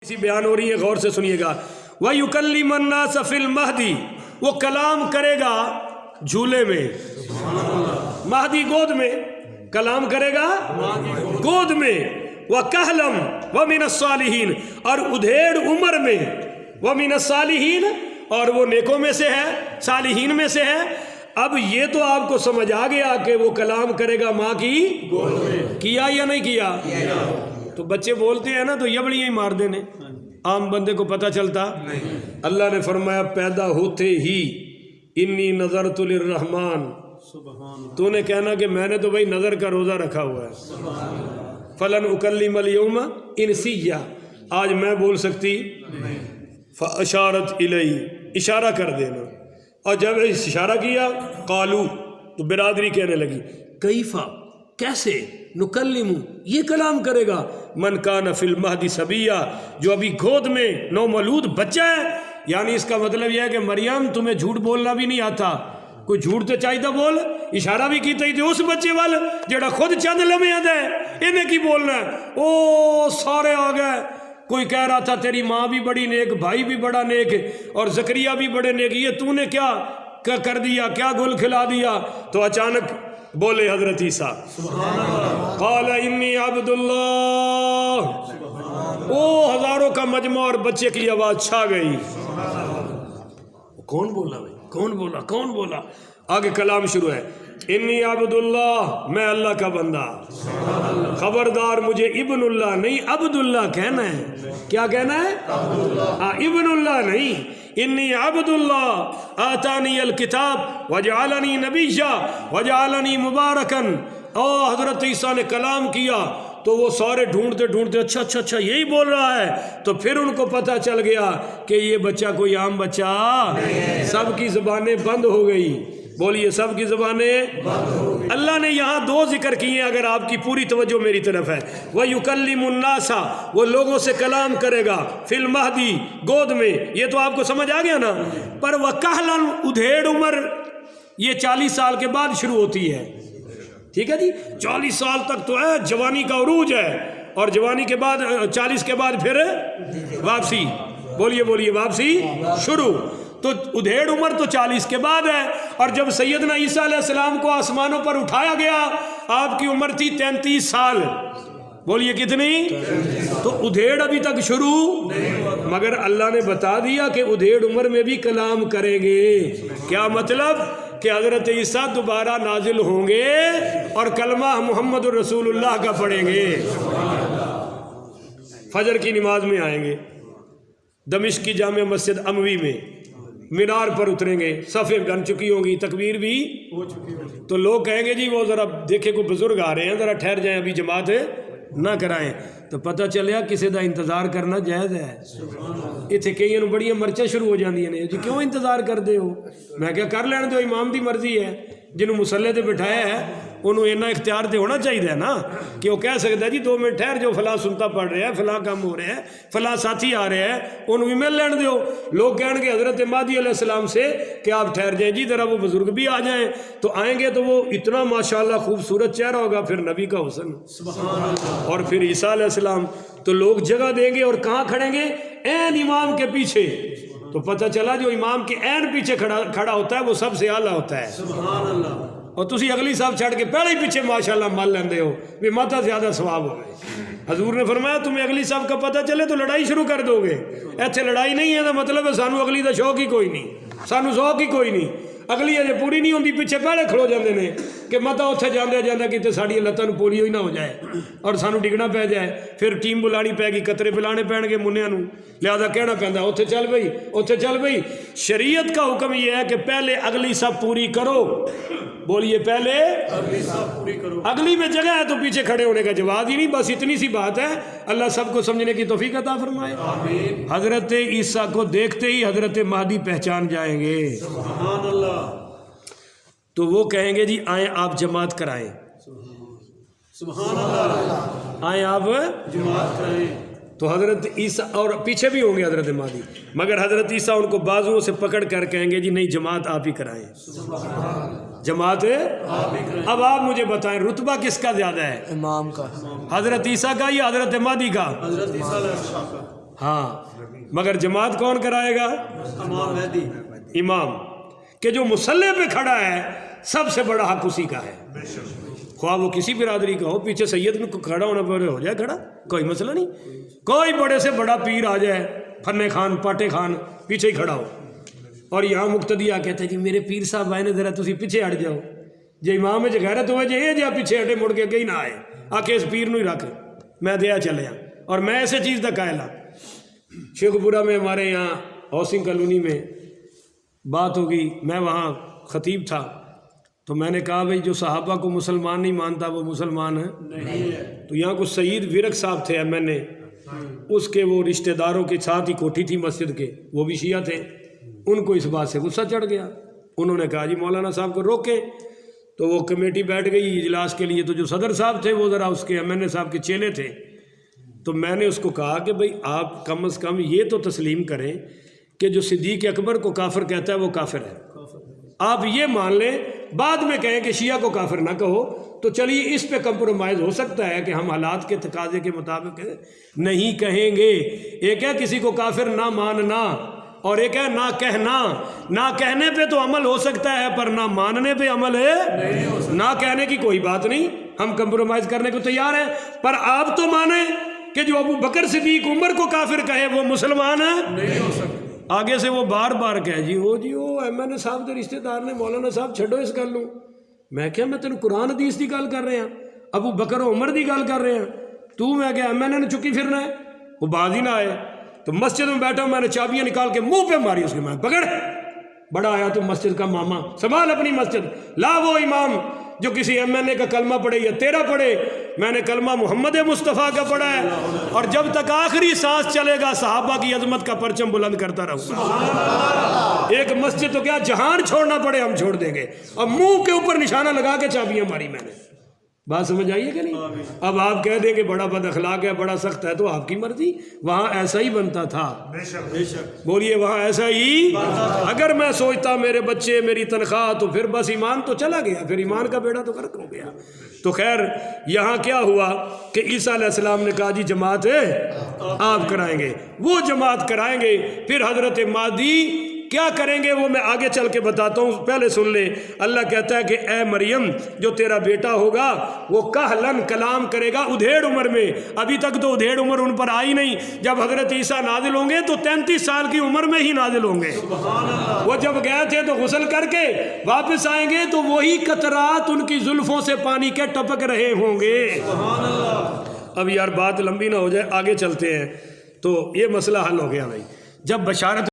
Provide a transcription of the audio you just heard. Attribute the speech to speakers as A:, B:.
A: سی بیان ہو رہی ہے، غور سے سنیے گا۔ وَيُكَلِّمُ النَّاسَ فِي الْمَهْدِ، وہ کلام کرے گا جھولے میں، مہدی گود میں، کلام کرے گا گود میں، وَكَهْلًا وَمِنَ الصَّالِحِينَ، اور ادھیڑ عمر میں، وَمِنَ الصَّالِحِينَ، اور وہ نیکوں میں سے ہے، صالحین میں سے ہے۔ اب یہ تو آپ کو سمجھ آ گیا کہ وہ کلام کرے گا ماں کی گود میں، کیا یا نہیں کیا؟ تو بچے بولتے ہیں نا تو یبڑیاں ہی مار دینے، عام بندے کو پتہ چلتا؟ اللہ نے فرمایا پیدا ہوتے ہی انی نظرت للرحمن، تو نے کہنا کہ میں نے تو بھائی نظر کا روزہ رکھا ہوا ہے، فلن اکلم الیوم انسیہ، آج میں بول سکتی، فاشارت الی، اشارہ کر دینا، اور جب اشارہ کیا قالو، تو برادری کہنے لگی کیفا، کیسے، نکلم، یہ کلام کرے گا، من کان فی المہد صبیہ، جو ابھی گود میں نومولود بچہ ہے۔ یعنی اس کا مطلب یہ ہے کہ مریم تمہیں جھوٹ بولنا بھی نہیں آتا، کوئی جھوٹ تو چاہیے بول، اشارہ بھی کیتا ہی تھے اس بچے وال جڑا خود چند لمحے ہے، انہیں کی بولنا ہے، او سارے آ گئے۔ کوئی کہہ رہا تھا تیری ماں بھی بڑی نیک، بھائی بھی بڑا نیک، اور زکریا بھی بڑے نیک، یہ تو نے کیا کر دیا، کیا گل کھلا دیا؟ تو اچانک بولے حضرت عیسیٰ، قال انی عبد اللہ، او ہزاروں کا مجمع اور بچے کی آواز چھا گئی۔ کون بولا بھائی، کون بولا، کون بولا؟ آگے کلام شروع ہے، انی عبد اللہ، میں اللہ کا بندہ، خبردار مجھے ابن اللہ نہیں عبد اللہ کہنا ہے۔ کیا کہنا ہے؟ ابن اللہ نہیں، انی عبد اللہ آتانی الکتاب وجعلنی نبیّا وجعلنی مبارکن۔ اور حضرت عیسیٰ نے کلام کیا تو وہ سارے ڈھونڈتے ڈھونڈتے اچھا یہی بول رہا ہے، تو پھر ان کو پتہ چل گیا کہ یہ بچہ کوئی عام بچہ، سب کی زبانیں بند ہو گئی، بولیے سب کی زبانیں بند ہو گئی۔ اللہ نے یہاں دو ذکر کیے، اگر آپ کی پوری توجہ میری طرف ہے، وَيُكَلِّمُ النَّاسَ، وہ لوگوں سے کلام کرے گا، فی المہدی، گود میں، یہ تو آپ کو سمجھ آ گیا نا۔ پر وَكَهْلًا، ادھیڑ عمر، یہ 40 سال کے بعد شروع ہوتی ہے، ٹھیک ہے جی، 40 سال تک تو ہے، جوانی کا عروج ہے، اور جوانی کے بعد 40 کے بعد پھر واپسی، بولیے واپسی شروع۔ تو ادھیڑ عمر تو 40 کے بعد ہے، اور جب سیدنا عیسیٰ علیہ السلام کو آسمانوں پر اٹھایا گیا آپ کی عمر تھی 33 سال، بولیے کتنی؟ تو ادھیڑ ابھی تک شروع، مگر اللہ نے بتا دیا کہ ادھیڑ عمر میں بھی کلام کریں گے۔ کیا مطلب؟ کہ حضرت عیسیٰ دوبارہ نازل ہوں گے اور کلمہ محمد الرسول اللہ کا پڑھیں گے، فجر کی نماز میں آئیں گے، دمشق کی جامع مسجد اموی میں مینار پر اتریں گے، صفیں بن چکی ہوں گی، تکبیر بھی ہو چکی ہوگی، تو لوگ کہیں گے جی وہ ذرا دیکھے کوئی بزرگ آ رہے ہیں، ذرا ٹھہر جائیں، ابھی جماعت نہ کرائیں، تو پتہ چلیا کسی دا انتظار کرنا جائز ہے۔ اتنے کئی بڑی مرچیں شروع ہو جاندیاں نے، جی کیوں انتظار کرتے ہو؟ میں کیا کر لین دو، امام دی مرضی ہے، جنہوں مسلح تے بٹھایا ہے انہوں اینا اختیار تے ہونا چاہیے نا کہ وہ کہہ سکتا ہے جی 2 منٹ ٹھہر جو، فلاں سنتا پڑھ رہا ہے، فلاں کام ہو رہا ہے، فلاں ساتھی آ رہے ہیں، انہوں بھی مل لین دیو۔ لوگ کہیں گے حضرت مہدی علیہ السلام سے کہ آپ ٹھہر جائیں جی، ذرا وہ بزرگ بھی آ جائیں، تو آئیں گے تو وہ اتنا ماشاءاللہ خوبصورت چہرہ ہوگا، پھر نبی کا حسن، اور پھر عیسیٰ علیہ السلام، تو لوگ جگہ دیں گے اور کہاں کھڑیں گے؟ عین امام کے پیچھے۔ تو پتہ چلا جو امام کے عین پیچھے کھڑا ہوتا ہے وہ سب سے اعلیٰ ہوتا ہے، سبحان اللہ۔ اور تسی اگلی صاحب چھڑ کے پہلے ہی پیچھے ماشاءاللہ مل لیندے ہو بھی ماتا زیادہ ثواب ہو گئے۔ حضور نے فرمایا تمہیں اگلی صاحب کا پتہ چلے تو لڑائی شروع کر دو گے، ایتھے لڑائی نہیں ہے، تو مطلب ہے سانو اگلی دا شوق ہی کوئی نہیں، سانو ذوق ہی کوئی نہیں، اگلی اجے پوری نہیں ہوندی پیچھے پہلے کھلو جاندے نے کہ متا اتھے جاندے جاندے کتے ساڑی لتاں نوں پوری ہوئی نہ ہو جائے اور سانو ڈگنا پہ جائے، پھر ٹیم بلانی پے گی، قطرے پلانے پین گے منیاں نوں، لہذا کہنا پیندا اتھے چل بھئی، اتھے چل بھئی۔ شریعت کا حکم یہ ہے کہ پہلے اگلی سب پوری کرو، بولیے پہلے اگلی سب پوری کرو، اگلی میں جگہ ہے تو پیچھے کھڑے ہونے کا جواز ہی نہیں، بس اتنی سی بات ہے۔ اللہ سب کو سمجھنے کی توفیق عطا فرمائے، آمین۔ حضرت عیسیٰ کو دیکھتے ہی حضرت مہدی پہچان جائیں گے، سبحان اللہ۔ تو وہ کہیں گے جی آئیں آپ جماعت کرائیں، سبحان اللہ، آئیں آپ جماعت کرائیں۔ تو حضرت عیسیٰ اور پیچھے بھی ہوں گے حضرت مہدی، مگر حضرت عیسیٰ ان کو بازوؤں سے پکڑ کر کہیں گے جی نہیں جماعت آپ ہی کرائیں، جماعت آپ ہی کرائیں۔ اب آپ مجھے بتائیں رتبہ کس کا زیادہ ہے؟ امام کا، حضرت عیسیٰ کا یا حضرت مہدی کا؟ حضرت عیسیٰ کا۔ ہاں مگر جماعت کون کرائے گا؟ امام، کہ جو مصلی پہ کھڑا ہے سب سے بڑا حق اسی کا ہے، خواہ وہ کسی برادری کا ہو۔ پیچھے سید میں کھڑا ہونا پڑے ہو جائے کھڑا، کوئی مسئلہ نہیں، کوئی بڑے سے بڑا پیر آ جائے، فنے خان پاٹے خان پیچھے ہی کھڑا ہو، اور یہاں مقتدی آ کہتا ہے جی میرے پیر صاحب آئے نے ذرا تسی پیچھے ہٹ جاؤ، جی امام ہے غیرت ہوئے جی جی پیچھے ہٹے مڑ کے کہیں نہ آئے، آ کے اس پیر نو ہی رکھ میں دیا چلے ہاں۔ اور میں ایسے چیز دا قائل ہاں، شیخ پورہ میں ہمارے یہاں ہاؤسنگ کالونی میں بات ہوگی، میں وہاں خطیب تھا، تو میں نے کہا بھئی جو صحابہ کو مسلمان نہیں مانتا وہ مسلمان ہے؟ تو یہاں کچھ سعید ورق صاحب تھے ایم این اے، اس کے وہ رشتہ داروں کے ساتھ ہی کوٹھی تھی مسجد کے، وہ بھی شیعہ تھے، ان کو اس بات سے غصہ چڑھ گیا، انہوں نے کہا جی مولانا صاحب کو روکیں، تو وہ کمیٹی بیٹھ گئی اجلاس کے لیے، تو جو صدر صاحب تھے وہ ذرا اس کے ایم این اے صاحب کے چیلے تھے، تو میں نے اس کو کہا کہ بھئی آپ کم از کم یہ تو تسلیم کریں کہ جو صدیق اکبر کو کافر کہتا ہے وہ کافر ہے، آپ یہ مان لیں، بعد میں کہیں کہ شیعہ کو کافر نہ کہو، تو چلیے اس پہ کمپرومائز ہو سکتا ہے کہ ہم حالات کے تقاضے کے مطابق نہیں کہیں گے۔ ایک ہے کسی کو کافر نہ ماننا، اور ایک ہے نہ کہنا، نہ کہنے پہ تو عمل ہو سکتا ہے پر نہ ماننے پہ عمل ہے نہ کہنے کی کوئی بات نہیں، ہم کمپرومائز کرنے کو تیار ہیں، پر آپ تو مانیں کہ جو ابو بکر صدیق عمر کو کافر کہے وہ مسلمان ہے، نہیں ہو سکتا۔ آگے سے وہ بار بار کہے جی وہ ایم این اے صاحب کے رشتہ دار نے مولانا صاحب چھڈو اس گل نو، میں کیا میں تینوں قرآن حدیث کی گل کر رہے ہیں، ابو بکر عمر کی گل کر رہے ہیں، تو میں کیا ایم این اے نے چکی پھرنا ہے؟ وہ باز ہی نہ آئے، تو مسجد میں بیٹھا میں نے چابیاں نکال کے منہ پہ ماری اس کے، میں پکڑ، بڑا آیا تو مسجد کا ماما، سنبھال اپنی مسجد، لا وہ امام جو کسی ایم این اے کا کلمہ پڑھے یا تیرا پڑھے، میں نے کلمہ محمد مصطفیٰ کا پڑھا ہے، اور جب تک آخری سانس چلے گا صحابہ کی عظمت کا پرچم بلند کرتا رہوں گا۔ ایک مسجد تو کیا جہان چھوڑنا پڑے ہم چھوڑ دیں گے، اور منہ کے اوپر نشانہ لگا کے چابیاں ماری میں نے، بات سمجھ آئیے کہ نہیں؟ اب آپ کہہ دیں کہ بڑا بد اخلاق ہے، بڑا سخت ہے، تو آپ کی مرضی، وہاں ایسا ہی بنتا تھا، بولیے وہاں ایسا ہی، اگر میں سوچتا میرے بچے میری تنخواہ تو پھر بس ایمان تو چلا گیا، پھر ایمان کا بیڑا تو غرق ہو گیا۔ تو خیر یہاں کیا ہوا کہ عیسیٰ علیہ السلام نے کہا جی جماعت آپ کرائیں گے، وہ جماعت کرائیں گے، پھر حضرت مہدی کیا کریں گے وہ میں آگے چل کے بتاتا ہوں، پہلے سن لیں۔ اللہ کہتا ہے کہ اے مریم جو تیرا بیٹا ہوگا وہ کہلن کلام کرے گا ادھیڑ عمر میں، ابھی تک تو ادھیڑ عمر ان پر آئی نہیں، جب حضرت عیسیٰ نازل ہوں گے تو 33 سال کی عمر میں ہی نازل ہوں گے۔ وہ جب گئے تھے تو غسل کر کے واپس آئیں گے تو وہی قطرات ان کی زلفوں سے پانی کے ٹپک رہے ہوں گے۔ اب یار بات لمبی نہ ہو جائے، آگے چلتے ہیں۔ تو یہ مسئلہ حل ہو گیا بھائی، جب بشارت